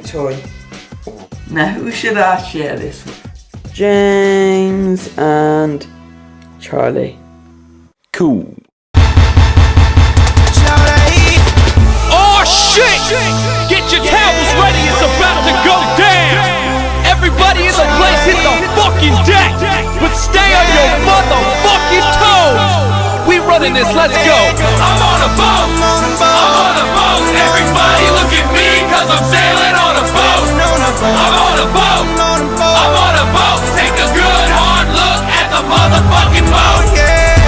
toy. Now who should I share this with? James and Charlie. Cool. Oh shit! Get your towels ready, it's about to go down! Everybody in the place hit the fucking deck! But stay on your motherfucking toes! We running this, let's go! I'm on a boat! I'm on a boat! Everybody look at me, cause I'm sailing on a boat! I'm on a boat! I'm on a boat! Take a good hard look at the motherfucking boat!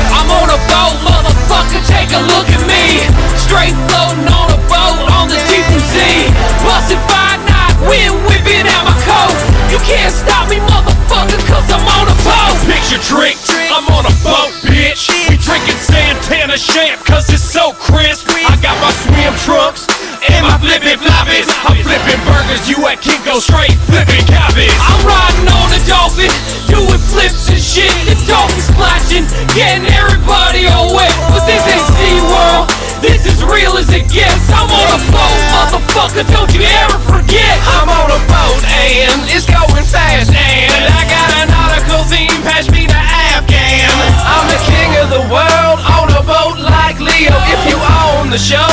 I'm on a boat, motherfucker, take a look at me! Straight floating on a boat on the deep blue sea. Bustin' 5-9, wind whipping out my coat. You can't stop me, motherfucker, cause I'm on a boat. Picture trick, I'm on a boat, bitch. We drinking Santana champ, cause it's so crisp. I got my swim trunks and my flippin' floppies. I'm flipping burgers, you at Kinko, straight flipping cabbage. I'm riding on a dolphin, doing flips and shit. The dolphin splashing, getting everybody all wet. But this ain't SeaWorld. This is real as it gets. I'm on a boat, motherfucker, don't you ever forget. I'm on a boat and it's going fast, and I got a nautical theme, pass me the Afghan. I'm the king of the world on a boat like Leo. If you own the show,